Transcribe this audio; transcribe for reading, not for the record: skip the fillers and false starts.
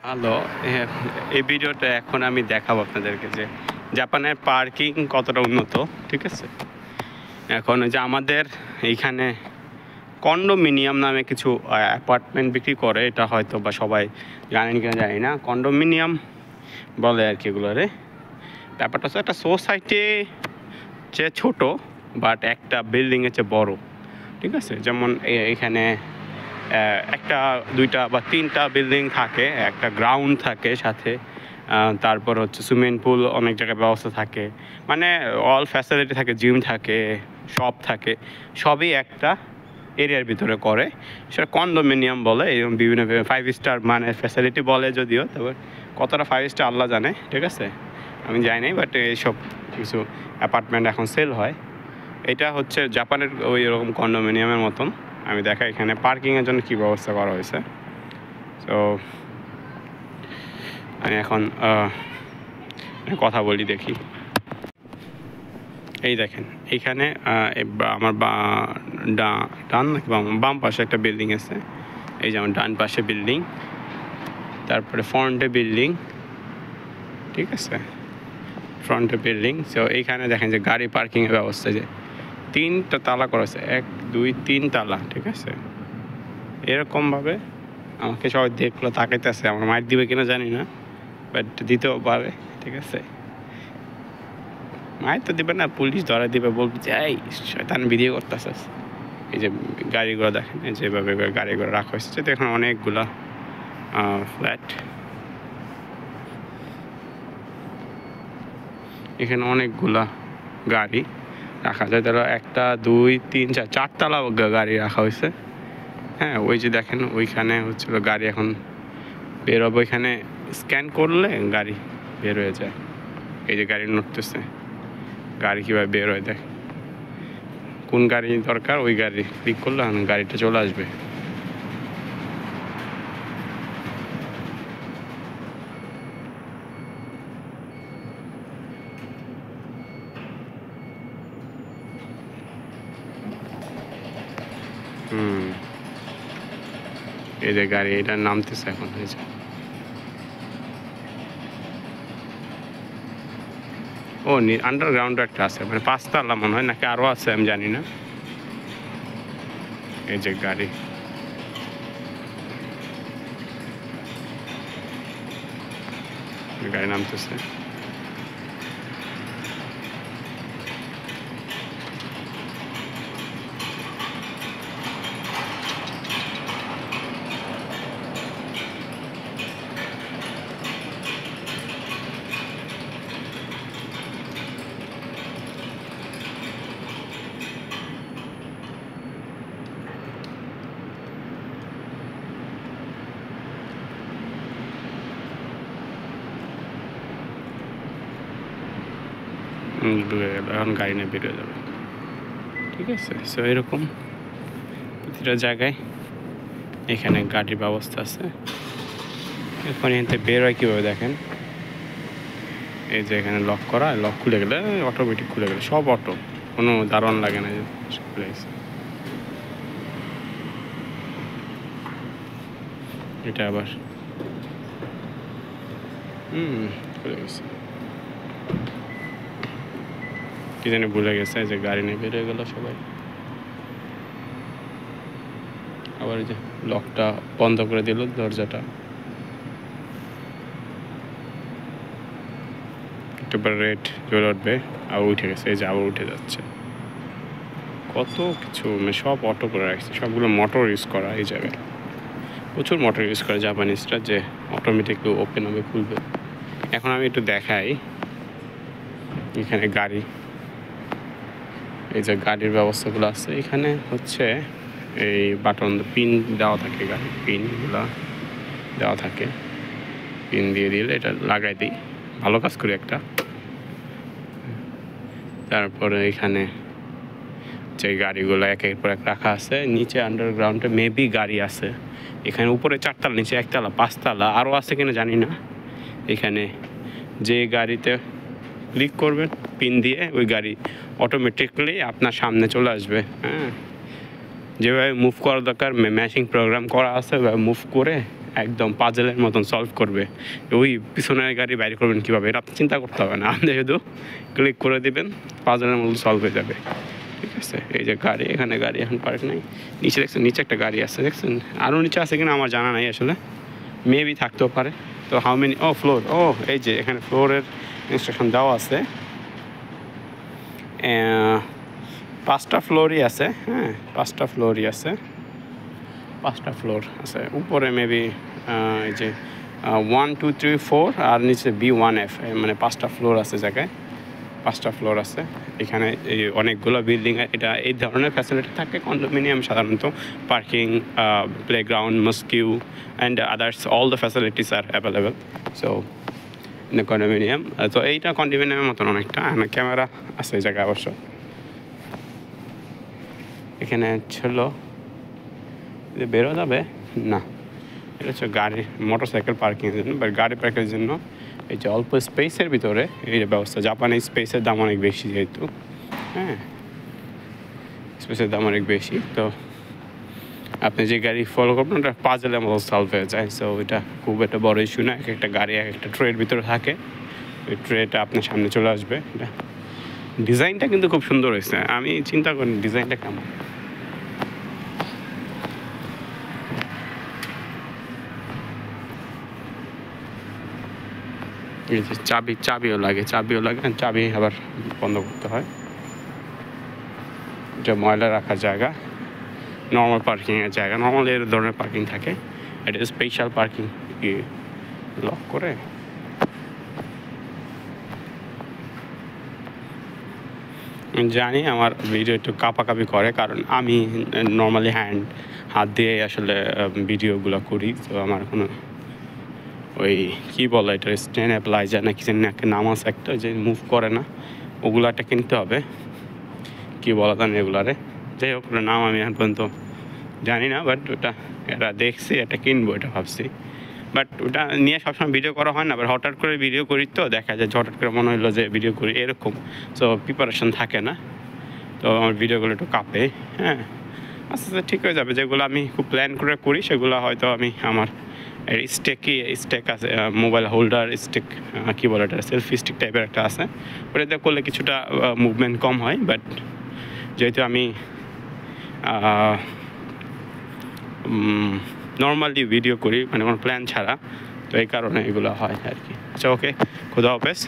Hello, এই ভিডিওটা এখন আমি দেখাবো আপনাদেরকে যে জাপানের পার্কিং কতটা উন্নত। ঠিক আছে, এখন যে আমাদের এইখানে কন্ডোমিনিয়াম নামে কিছু অ্যাপার্টমেন্ট বিক্রি করে, এটা হয়তো বা সবাই জানেন কিনা জানি না। কন্ডোমিনিয়াম বলে আর কি এগুলোরে। ব্যাপারটা হচ্ছে একটা সোসাইটি যে ছোট, বাট একটা বিল্ডিংয়ের চেয়ে বড়। ঠিক আছে, যেমন এখানে একটা দুইটা বা তিনটা বিল্ডিং থাকে, একটা গ্রাউন্ড থাকে সাথে, তারপর হচ্ছে সুইমিং পুল অনেক জায়গায় ব্যবস্থা থাকে, মানে অল ফ্যাসিলিটি থাকে, জিম থাকে, শপ থাকে, সবই একটা এরিয়ার ভিতরে করে। সেটা কন্ডোমিনিয়াম বলে। এবং বিভিন্ন 5 স্টার মানে ফ্যাসিলিটি বলে যদিও, তবে কতটা 5 স্টার আল্লাহ জানে। ঠিক আছে, আমি যাই নাই, বাট এইসব কিছু অ্যাপার্টমেন্ট এখন সেল হয়। এটা হচ্ছে জাপানের ওই রকম কন্ডোমিনিয়ামের মতন। আমি দেখাই এখানে পার্কিংয়ের জন্য কী ব্যবস্থা করা হয়েছে। তো আমি এখন কথা বলি, দেখি। এই দেখেন এইখানে আমার ডান নাকি বাম পাশে একটা বিল্ডিং আছে। এই যেমন ডান পাশে বিল্ডিং, তারপরে ফ্রন্টে বিল্ডিং। ঠিক আছে, ফ্রন্টে বিল্ডিং। সো এইখানে দেখেন যে গাড়ি পার্কিংয়ের ব্যবস্থা, যে 3টা তালা করেছে, 1 2 3 তালা। ঠিক আছে, এরকমভাবে আমাকে সবাই দেখলো, তাকাইতেছে। আমার মাইর দিবে কিনা জানি না, বাট দিতেও পারে। ঠিক আছে, মায়ের তো দিবে না, পুলিশ ধরা দিবে, বলবে যে এই শয়তান ভিডিও করতেছে। এই যে গাড়িগুলো দেখেন, যেভাবে গাড়িগুলো রাখা হয়েছে, তো এখন অনেকগুলা ফ্ল্যাট, এখানে অনেকগুলা গাড়ি রাখা যায়। তারা 1 2 3 4 তালা গাড়ি রাখা হয়েছে। হ্যাঁ, ওই যে দেখেন ওইখানে হচ্ছিল গাড়ি এখন বের হবে, ওইখানে স্ক্যান করলে গাড়ি বের হয়ে যায়। এই যে গাড়ি নড়তেছে, গাড়ি কীভাবে বের হয়ে, দেখ কোন গাড়ি দরকার, ওই গাড়ি ক্লিক করলে গাড়িটা চলে আসবে। এই যে গাড়ি এটা নামতেছে এখন। এই যে ও আন্ডারগ্রাউন্ড একটা আছে, মানে 5 তালা মনে হয়, নাকি আরও আছে আমি জানি না। এই যে গাড়ি নামতেছে। ডুবে গেল, এখন গাড়ি নিয়ে বেরিয়ে যাবে। ঠিক আছে, সো এরকম প্রতিটা জায়গায় এখানে গাড়ির ব্যবস্থা আছে। এখন এখানে বের হয় কীভাবে দেখেন, এই যে এখানে লক করা, লক খুলে গেলে অটোমেটিক খুলে গেলে, সব অটো, কোনো দারোয়ান লাগে না, খুলে গেছে। এটা আবার খুলে গেছে, কি জানি ভুলে গেছে। যে গাড়ি নিয়ে বের হয়ে গেল সবাই। আবার যে লকটা বন্ধ করে দিল, দরজাটা একটু পর রেড জ্বলে উঠবে, আবার উঠে গেছে। এই যে আবার উঠে যাচ্ছে। কত কিছু, মানে সব অটো করে রাখছে, সবগুলো মোটর ইউজ করা। এই জায়গায় প্রচুর মোটর ইউজ করে জাপানিজরা, যে অটোমেটিকলি ওপেন হবে, খুলবে। এখন আমি একটু দেখাই এখানে গাড়ি, এই যে গাড়ির ব্যবস্থাগুলো আছে এখানে হচ্ছে, এই বাটন পিন দেওয়া থাকে, গাড়ির পিনগুলো দেওয়া থাকে। পিন দিয়ে দিলে এটা লাগাই দিই, ভালো কাজ করি একটা। তারপরে এখানে যে গাড়িগুলো একের পর এক রাখা আছে, নিচে আন্ডারগ্রাউন্ডে মেবি গাড়ি আছে। এখানে উপরে 4 তালা, নিচে 1 তালা, 5 তালা, আরও আছে কিনা জানি না। এখানে যে গাড়িতে ক্লিক করবেন পিন দিয়ে, ওই গাড়ি অটোমেটিকলি আপনার সামনে চলে আসবে। হ্যাঁ, যেভাবে মুভ করার দরকার, ম্যাচিং প্রোগ্রাম করা আছে, ওইভাবে মুভ করে একদম পাজেলের মতন সলভ করবে। ওই পিছনের গাড়ি বাইরে করবেন কীভাবে, এটা আপনি চিন্তা করতে হবে না, আপনি শুধু ক্লিক করে দেবেন, পাজেলের মতো সলভ হয়ে যাবে। ঠিক আছে, এই যে গাড়ি, এখানে গাড়ি এখন পার্ক নাই। নিচে দেখছেন, নিচে একটা গাড়ি আছে দেখছেন, আরও নিচে আছে কিনা আমার জানা নাই আসলে, মেবি থাকতেও পারে। তো হাউ মেনি, ও ফ্লোর, ও এই যে এখানে ফ্লোরের ইনস্ট্রাকশন দেওয়া আছে, 5টা ফ্লোরই আছে। হ্যাঁ, 5টা ফ্লোরই আছে, 5টা ফ্লোর আছে। উপরে মেবি এই যে 1 2 3 4 আর নিচে B1F, মানে 5টা ফ্লোর আছে জায়গায়, 5টা ফ্লোর আছে এখানে। এই অনেকগুলো বিল্ডিং, এটা এই ধরনের ফ্যাসিলিটি থাকে কন্ডোমিনিয়াম সাধারণত। Parking, playground, mosque and others, all the facilities are available. So in the condominium. তো এইটা কন্ডোমিনিয়ামের মতন অনেকটা, ক্যামেরা আছে এই জায়গায় অবশ্য। এখানে ছিল বেরো যাবে না, এটা হচ্ছে গাড়ি মোটরসাইকেল পার্কিংয়ের জন্য, বা গাড়ি পার্কের জন্য। এই যে অল্প স্পেসের ভিতরে এই যে ব্যবস্থা। জাপানে স্পেসের দাম অনেক বেশি যেহেতু, হ্যাঁ স্পেসের দাম অনেক বেশি, তো আপনি যে গাড়ি ফলো করবেন ওটা পাজেলের মতো সলভ হয়ে যায়। সো এটা খুব একটা বড় ইস্যু না, এক একটা গাড়ি এক একটা ট্রের ভিতরে থাকে, ওই ট্রেটা আপনার সামনে চলে আসবে। এটা ডিজাইনটা কিন্তু খুব সুন্দর হয়েছে, আমি চিন্তা করি ডিজাইনটা কেমন। এই যে চাবিও লাগে, চাবি আবার বন্ধ করতে হয়। এটা ময়লা রাখার জায়গা, নর্মাল পার্কিংয়ের জায়গা, নর্মাল এর ধরনের পার্কিং থাকে, এটা স্পেশাল পার্কিং। লক করে জানি আমার ভিডিও একটু কাঁপাকাঁপি করে, কারণ আমি নর্মালি হাত দিয়ে আসলে ভিডিওগুলো করি। তো আমার কোনো ওই কী বলে এটা, স্ট্যান্ড অ্যাপ্লাইজার না কি জানি একটা নাম আছে একটা, যে মুভ করে না, ওগুলো একটা কিনতে হবে, কী বলা জানি এগুলারে। যাই হোক, ওটার নাম আমি এখন পর্যন্ত জানি না, বাট এটা দেখছি, এটা কিনবো এটা ভাবছি। বাট ওটা নিয়ে সবসময় ভিডিও করা হয় না, বাট হঠাৎ করে ভিডিও করি, তো দেখা যায় হঠাৎ করে মনে হলো যে ভিডিও করি এরকম। সো প্রিপারেশন থাকে না, তো আমার ভিডিওগুলো একটু কাঁপে। হ্যাঁ, আস্তে আস্তে ঠিক হয়ে যাবে। যেগুলো আমি খুব প্ল্যান করে করি সেগুলো হয়তো আমি আমার স্টেক আছে, মোবাইল হোল্ডার স্টিক, কী বলে এটা, সেলফি স্টিক টাইপের একটা আছে, ওটাতে করলে কিছুটা মুভমেন্ট কম হয়। বাট যেহেতু আমি নর্মালি ভিডিও করি, মানে কোনো প্ল্যান ছাড়া, তো এই কারণে এগুলো হয় আর কি। আচ্ছা, ওকে, খুদা হাফেজ।